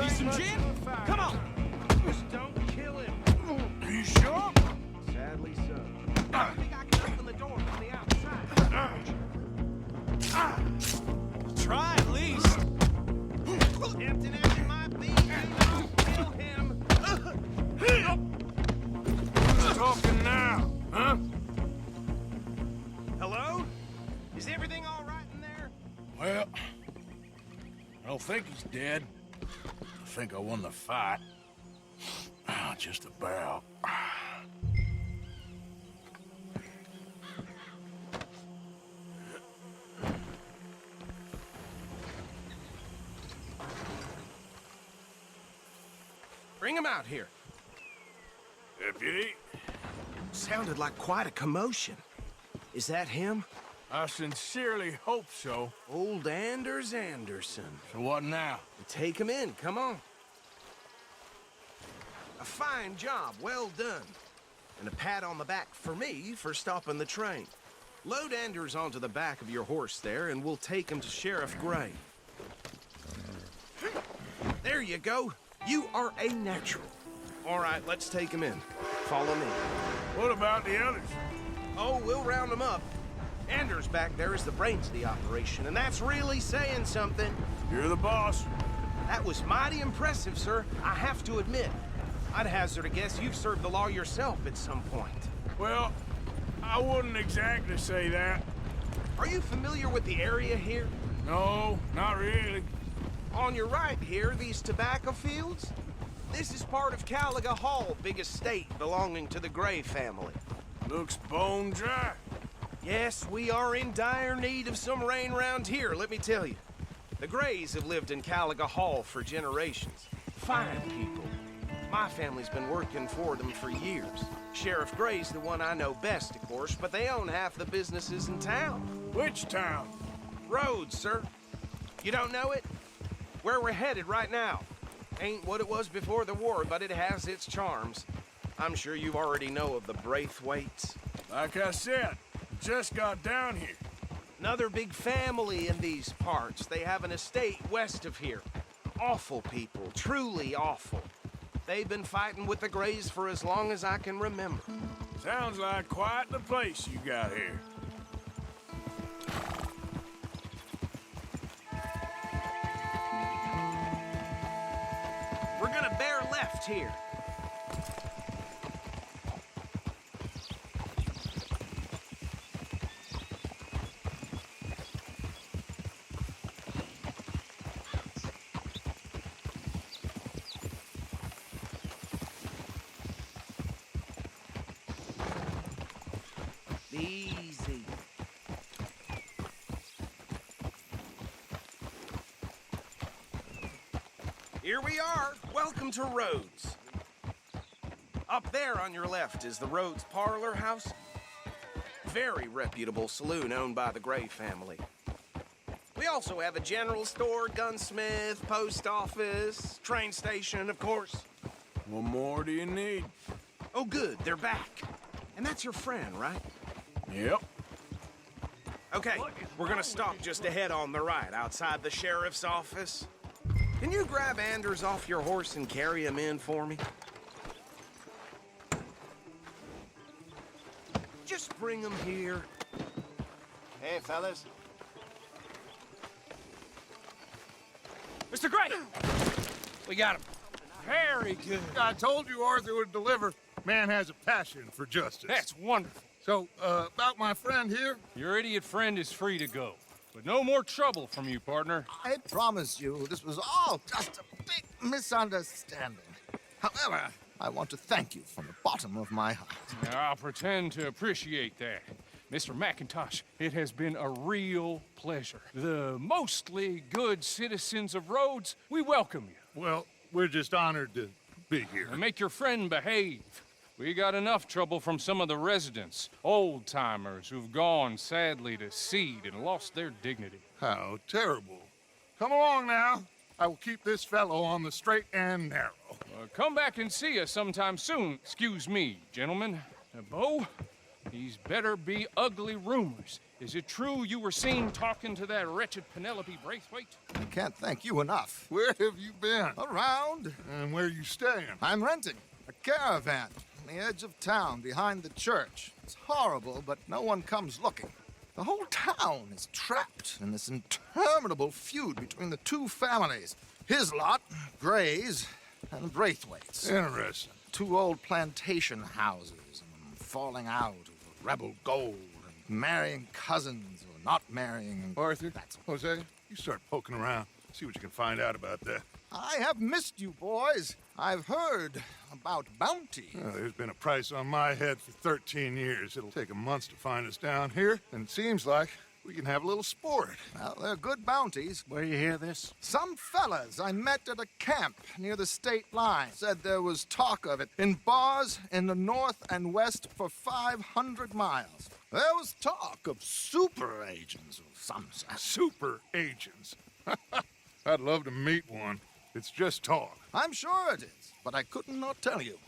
Need some gin? Come on! Just don't kill him. Are you sure? Sadly so. I think I can open the door from the outside. Try at least. Empty as he might be, don't kill him. Who's talking now, huh? Hello? Is everything all right in there? Well, I don't think he's dead. I think I won the fight. Just about. Bring him out here. Deputy? Sounded like quite a commotion. Is that him? I sincerely hope so. Old Anders Anderson. So what now? Take him in, come on. A fine job, well done. and a pat on the back for me for stopping the train. Load Anders onto the back of your horse there, and we'll take him to Sheriff Gray. There you go. You are a natural. All right, let's take him in. Follow me. What about the others? Oh, we'll round them up. Anders back there is the brains of the operation, and that's really saying something. You're the boss. That was mighty impressive, sir. I have to admit. I'd hazard a guess you've served the law yourself at some point. Well, I wouldn't exactly say that. Are you familiar with the area here? No, not really. On your right here, these tobacco fields? This is part of Caliga Hall, big estate belonging to the Gray family. Looks bone dry. Yes, we are in dire need of some rain round here, let me tell you. The Grays have lived in Caliga Hall for generations. Fine people. My family's been working for them for years. Sheriff Gray's the one I know best, of course, but they own half the businesses in town. Which town? Rhodes, sir. You don't know it? Where we're headed right now. Ain't what it was before the war, but it has its charms. I'm sure you already know of the Braithwaites. Like I said, just got down here. Another big family in these parts. They have an estate west of here. Awful people, truly awful. They've been fighting with the Grays for as long as I can remember. Sounds like quite the place you got here. We're gonna bear left here. Easy. Here we are. Welcome to Rhodes. Up there on your left is the Rhodes Parlor House. Very reputable saloon owned by the Gray family. We also have a general store, gunsmith, post office, train station, of course. What more do you need? Oh, good. They're back. And that's your friend, right? Yep. Okay, we're gonna stop just ahead on the right, outside the sheriff's office. Can you grab Anders off your horse and carry him in for me? Just bring him here. Hey, fellas. Mr. Gray! We got him. Very good. I told you Arthur would deliver. Man has a passion for justice. That's wonderful. So, about my friend here? Your idiot friend is free to go. But no more trouble from you, partner. I promise you, this was all just a big misunderstanding. However, I want to thank you from the bottom of my heart. Now, I'll pretend to appreciate that. Mr. McIntosh, it has been a real pleasure. The mostly good citizens of Rhodes, we welcome you. Well, we're just honored to be here. And make your friend behave. We got enough trouble from some of the residents, old-timers who've gone, sadly, to seed and lost their dignity. How terrible. Come along now. I will keep this fellow on the straight and narrow. Come back and see us sometime soon. Excuse me, gentlemen. Bo, these better be ugly rumors. Is it true you were seen talking to that wretched Penelope Braithwaite? I can't thank you enough. Where have you been? Around. And where are you staying? I'm renting a caravan on the edge of town behind the church. It's horrible, but no one comes looking. The whole town is trapped in this interminable feud between the two families. His lot, Gray's, and Braithwaite's. Interesting. Two old plantation houses, and falling out over rebel gold, and marrying cousins or not marrying. Arthur, that's Jose, you start poking around. See what you can find out about that. I have missed you, boys. I've heard about bounty. Well, there's been a price on my head for 13 years. It'll take 'em months to find us down here, and it seems like we can have a little sport. Well, they're good bounties. Where you hear this? Some fellas I met at a camp near the state line said there was talk of it in bars in the north and west for 500 miles. There was talk of super agents of some sort. Super agents? I'd love to meet one. It's just talk. I'm sure it is, but I couldn't not tell you.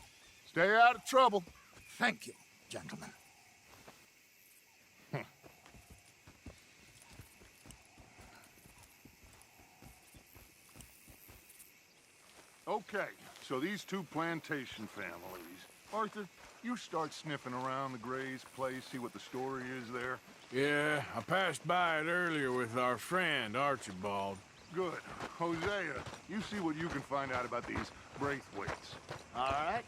Stay out of trouble. Thank you, gentlemen. Okay, so these two plantation families. Arthur, you start sniffing around the Gray's place, see what the story is there. Yeah, I passed by it earlier with our friend, Archibald. Good. Hosea, you see what you can find out about these Braithwaites. All right.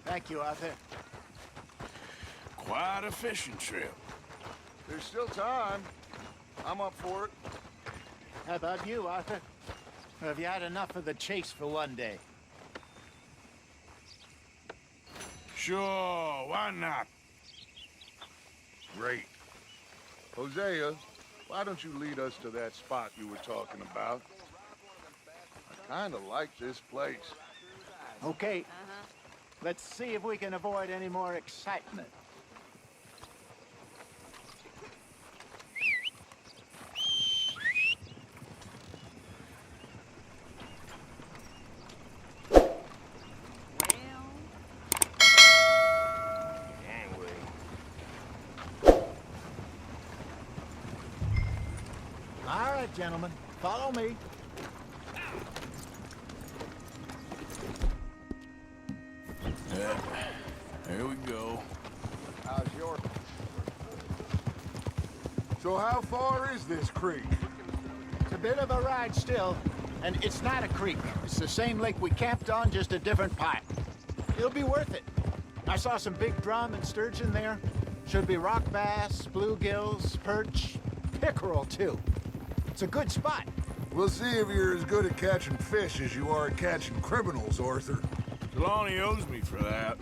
Thank you, Arthur. Quite a fishing trip. There's still time. I'm up for it. How about you, Arthur? Or have you had enough of the chase for one day? Sure, why not? Great. Hosea, why don't you lead us to that spot you were talking about? I kind of like this place. Okay. Let's see if we can avoid any more excitement. All right, gentlemen, follow me. Yeah, here we go. How's your... So how far is this creek? It's a bit of a ride still, and it's not a creek. It's the same lake we camped on, just a different part. It'll be worth it. I saw some big drum and sturgeon there. Should be rock bass, bluegills, perch, pickerel too. It's a good spot. We'll see if you're as good at catching fish as you are at catching criminals, Arthur. Trelawney owes me for that.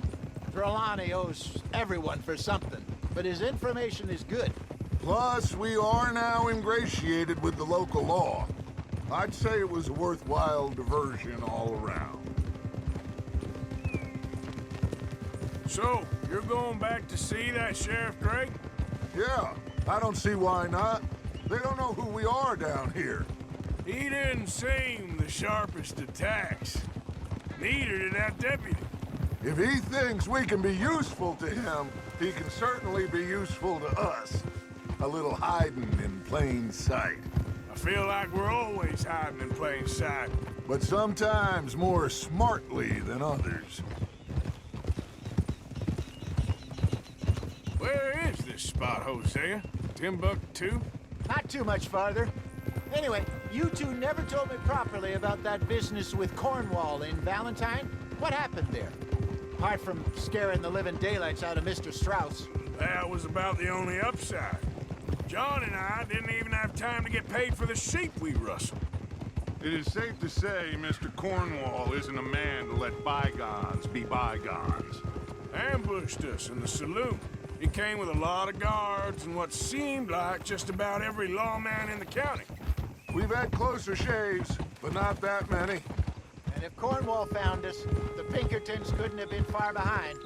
Trelawney owes everyone for something, but his information is good. Plus, we are now ingratiated with the local law. I'd say it was a worthwhile diversion all around. So, you're going back to see that Sheriff Gray? Yeah, I don't see why not. They don't know who we are down here. He didn't seem the sharpest attacks. Neither did that deputy. If he thinks we can be useful to him, he can certainly be useful to us. A little hiding in plain sight. I feel like we're always hiding in plain sight. But sometimes more smartly than others. Where is this spot, Hosea? Timbuktu? Not too much farther. Anyway, you two never told me properly about that business with Cornwall in Valentine. What happened there? Apart from scaring the living daylights out of Mr. Strauss. That was about the only upside. John and I didn't even have time to get paid for the sheep we rustled. It is safe to say Mr. Cornwall isn't a man to let bygones be bygones. Ambushed us in the saloon. He came with a lot of guards and what seemed like just about every lawman in the county. We've had closer shaves, but not that many. And if Cornwall found us, the Pinkertons couldn't have been far behind.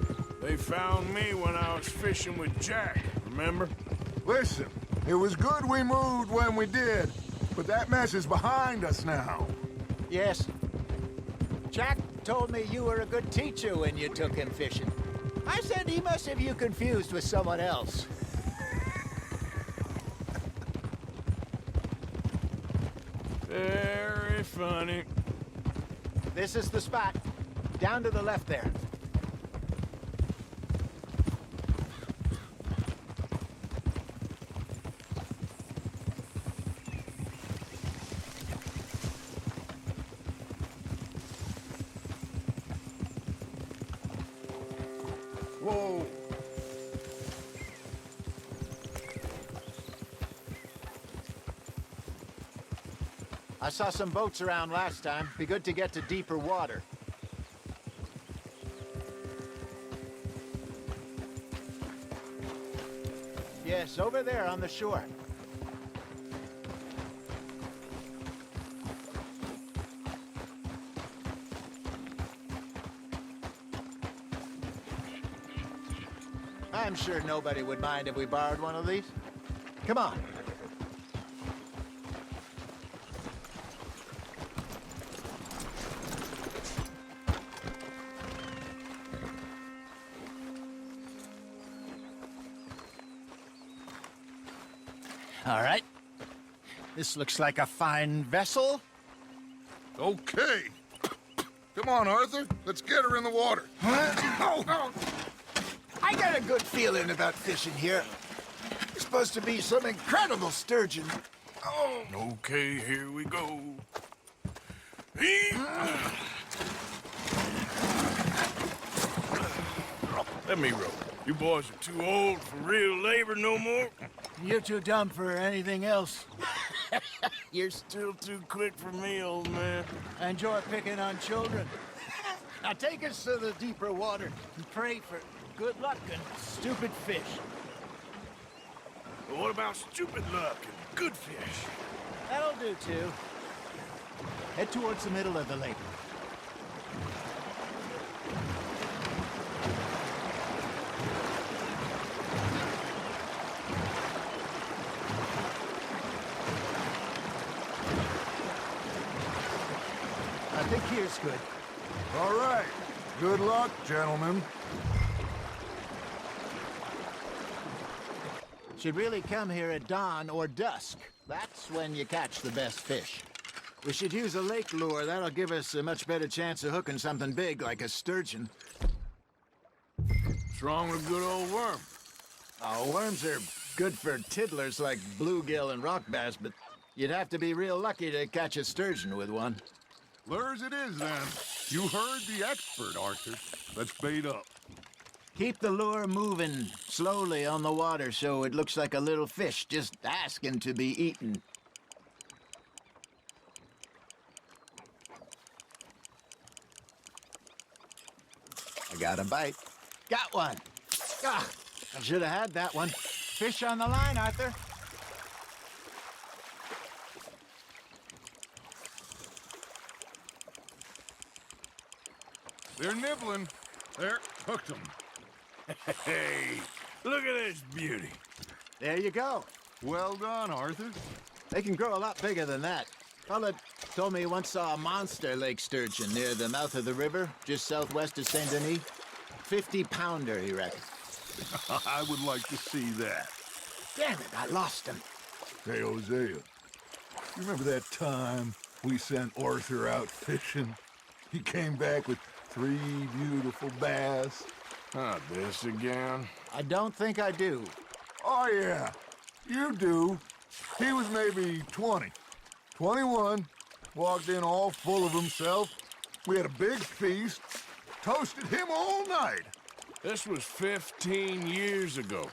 They found me when I was fishing with Jack, remember? Listen, it was good we moved when we did, but that mess is behind us now. Yes. Jack told me you were a good teacher when you took him fishing. I said he must have you confused with someone else. Very funny. This is the spot. Down to the left there. Whoa. I saw some boats around last time. Be good to get to deeper water. Yes, over there on the shore. I'm sure nobody would mind if we borrowed one of these. Come on. All right. This looks like a fine vessel. Okay. Come on, Arthur. Let's get her in the water. Oh. I got a good feeling about fishing here. It's supposed to be some incredible sturgeon. Oh. Okay, here we go. Let me row. You boys are too old for real labor no more. You're too dumb for anything else. You're still too quick for me, old man. I enjoy picking on children. Now take us to the deeper water and pray for good luck and stupid fish. But what about stupid luck and good fish? That'll do, too. Head towards the middle of the lake. I think here's good. All right. Good luck, gentlemen. Should really come here at dawn or dusk. That's when you catch the best fish. We should use a lake lure. That'll give us a much better chance of hooking something big like a sturgeon. What's wrong with a good old worm? Oh, worms are good for tiddlers like bluegill and rock bass, but you'd have to be real lucky to catch a sturgeon with one. Lures it is, then. You heard the expert, Arthur. Let's bait up. Keep the lure moving slowly on the water so it looks like a little fish just asking to be eaten. I got a bite. Got one. Ah, I should have had that one. Fish on the line, Arthur. They're nibbling. There, hooked them. Hey, look at this beauty. There you go. Well done, Arthur. They can grow a lot bigger than that. Fella told me he once saw a monster lake sturgeon near the mouth of the river, just southwest of Saint Denis. 50-pounder, he reckoned. I would like to see that. Damn it, I lost him. Hey, Hosea, you remember that time we sent Arthur out fishing? He came back with 3 beautiful bass. Not this again. I don't think I do. Oh, yeah, you do. He was maybe 20, 21, walked in all full of himself. We had a big feast, toasted him all night. This was 15 years ago.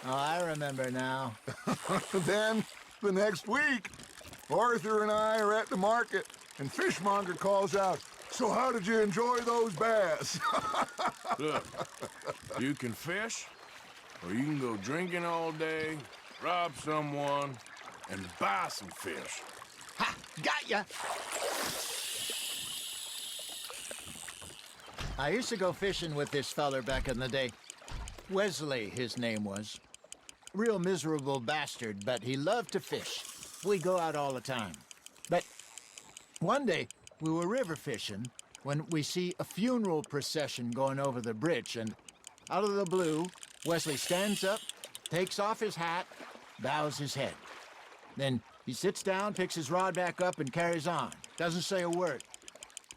Oh, I remember now. Then, the next week, Arthur and I are at the market, and Fishmonger calls out, "So how did you enjoy those bass?" Look, you can fish, or you can go drinking all day, rob someone, and buy some fish. Ha! Got ya! I used to go fishing with this feller back in the day. Wesley, his name was. Real miserable bastard, but he loved to fish. We'd go out all the time. But one day, we were river fishing when we see a funeral procession going over the bridge, and out of the blue, Wesley stands up, takes off his hat, bows his head. Then he sits down, picks his rod back up, and carries on. Doesn't say a word.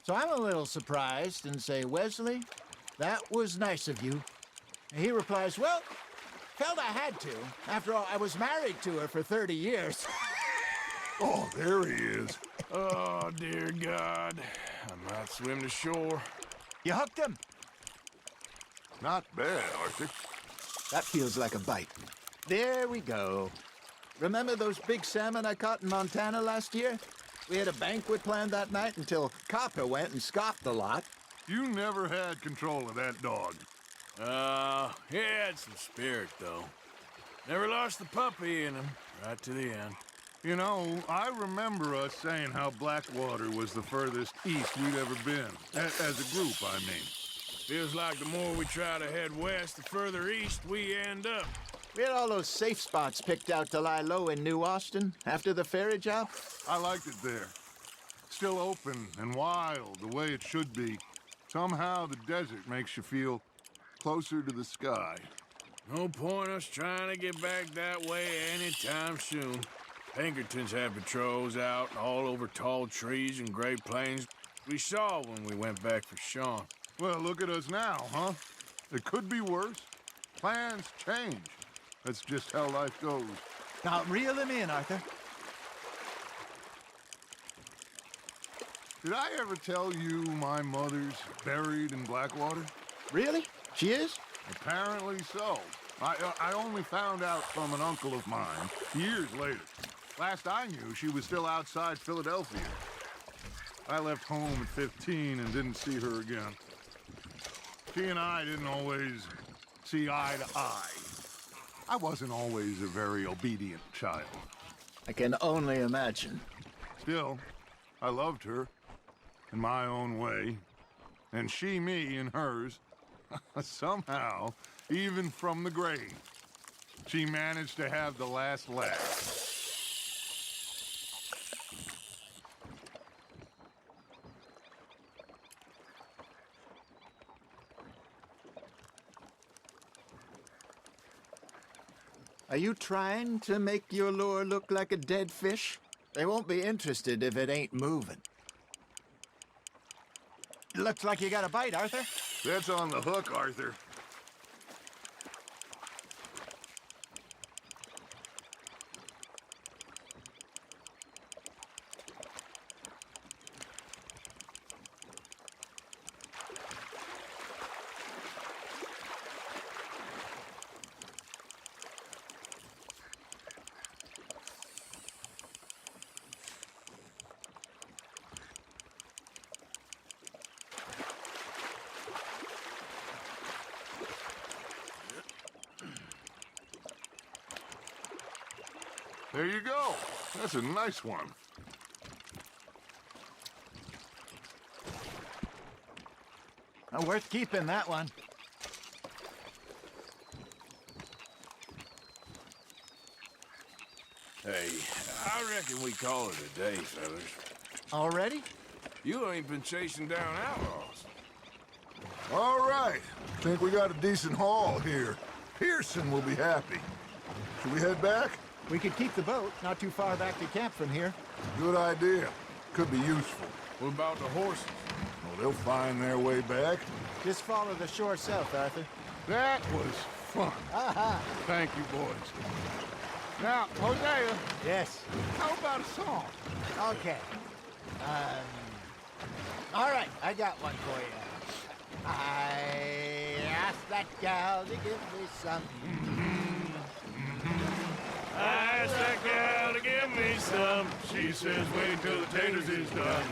So I'm a little surprised and say, "Wesley, that was nice of you." And he replies, "Well, felt I had to. After all, I was married to her for 30 years. Oh, there he is. Oh, dear God. I might swim to shore. You hooked him? Not bad, Arthur. That feels like a bite. There we go. Remember those big salmon I caught in Montana last year? We had a banquet planned that night until Copper went and scoffed the lot. You never had control of that dog. He had some spirit, though. Never lost the puppy in him, right to the end. You know, I remember us saying how Blackwater was the furthest east we'd ever been. As a group, I mean. Feels like the more we try to head west, the further east we end up. We had all those safe spots picked out to lie low in New Austin after the ferry job. I liked it there. Still open and wild, the way it should be. Somehow the desert makes you feel closer to the sky. No point us trying to get back that way anytime soon. Pinkertons have patrols out all over tall trees and Great Plains. We saw when we went back for Sean. Well, look at us now, huh? It could be worse. Plans change. That's just how life goes. Now, reel him in, Arthur. Did I ever tell you my mother's buried in Blackwater? Really? She is? Apparently so. I only found out from an uncle of mine years later. Last I knew, she was still outside Philadelphia. I left home at 15 and didn't see her again. She and I didn't always see eye to eye. I wasn't always a very obedient child. I can only imagine. Still, I loved her in my own way, and she me in hers. Somehow, even from the grave, she managed to have the last laugh. Are you trying to make your lure look like a dead fish? They won't be interested if it ain't moving. Looks like you got a bite, Arthur. That's on the hook, Arthur. There you go. That's a nice one. Worth keeping, that one. Hey, I reckon we call it a day, fellas. Already? You ain't been chasing down outlaws. All right. Think we got a decent haul here. Pearson will be happy. Should we head back? We could keep the boat not too far back to camp from here. Good idea. Could be useful. What about the horses? Well, they'll find their way back. Just follow the shore south, Arthur. That was fun. Aha! Thank you, boys. Now, Hosea. Yes. How about a song? Okay. All right, I got one for you. I asked that gal to give me some. I asked that gal to give me some. She says, wait till the taters is done.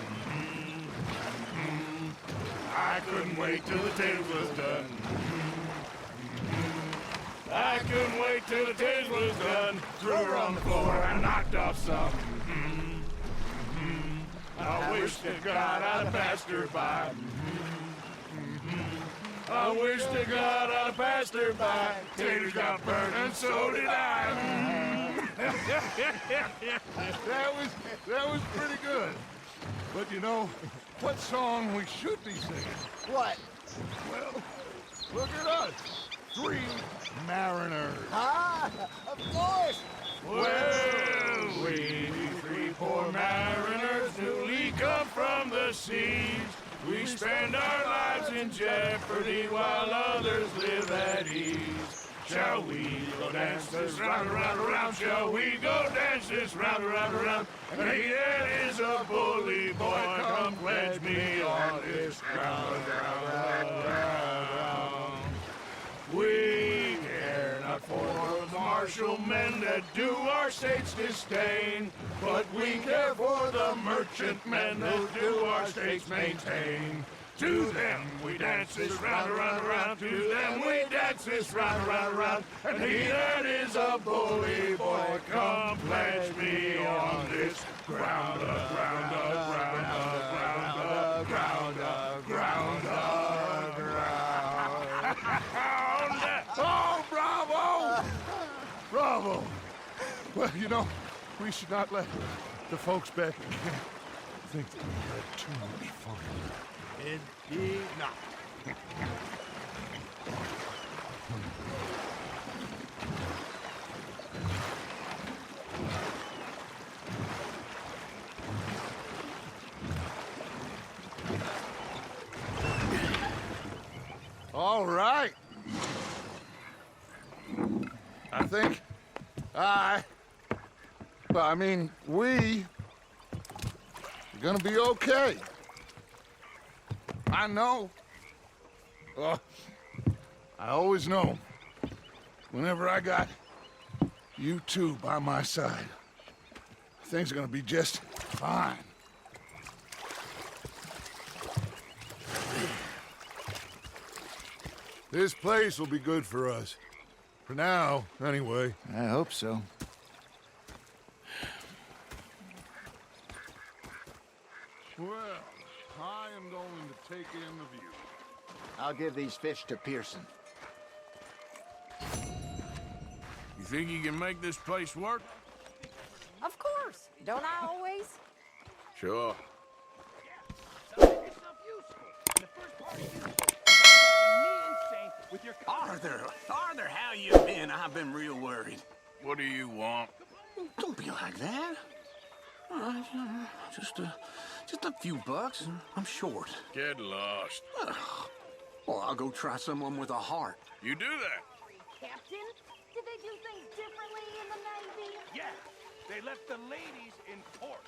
I couldn't wait till the taters was done. I couldn't wait till the taters was done. Threw her on the floor and knocked off some. I wish to God I'd passed her by. I wish to God I'd passed her by. Taters got burned and so did I. That was pretty good. But you know, what song we should be singing? What? Well, look at us. 3 mariners. Ah, of course. Well, we 3 poor mariners newly come from the seas. We spend our lives in jeopardy while others live at ease. Shall we go dance this round, around, around? Shall we go dance this round, around, around? And he that is a bully boy, come pledge me on this ground, ground. We care not for the martial men that do our state's disdain, but we care for the merchant men who do our state's maintain. To them we dance this round, around, around. To them we dance this round, around, around. And he that is a bully boy, come pledge me on this ground, ground, ground, ground, ground, ground, ground. Oh, bravo! Bravo! Well, you know, we should not let the folks back at camp think that we had too much fun. Indeed not. think we are gonna be okay. I know. I always know. Whenever I got you two by my side, things are gonna be just fine. This place will be good for us. For now, anyway. I hope so. Well, I am going to take in the view. I'll give these fish to Pearson. You think you can make this place work? Of course. Don't I always? Sure. Arthur, how you been? I've been real worried. What do you want? Don't be like that. Just a few bucks. I'm short. Get lost. Well, I'll go try someone with a heart. You do that? Captain, did they do things differently in the Navy? Yeah, they left the ladies in port.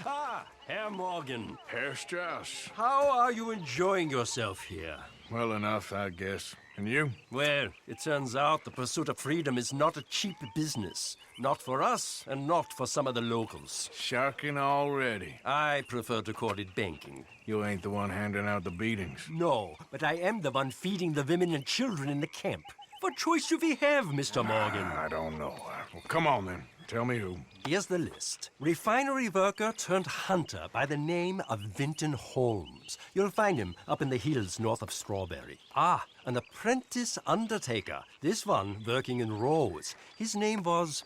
Ah, Herr Morgan. Herr Strauss. How are you enjoying yourself here? Well enough, I guess. And you? Well, it turns out the pursuit of freedom is not a cheap business. Not for us, and not for some of the locals. Sharking already. I prefer to call it banking. You ain't the one handing out the beatings. No, but I am the one feeding the women and children in the camp. What choice do we have, Mr. Morgan? I don't know. Well, come on then. Tell me who. Here's the list. Refinery worker turned hunter by the name of Vinton Holmes. You'll find him up in the hills north of Strawberry. Ah, an apprentice undertaker. This one working in Rose. His name was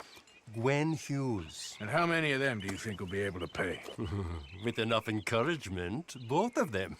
Gwen Hughes. And how many of them do you think will be able to pay? With enough encouragement, both of them.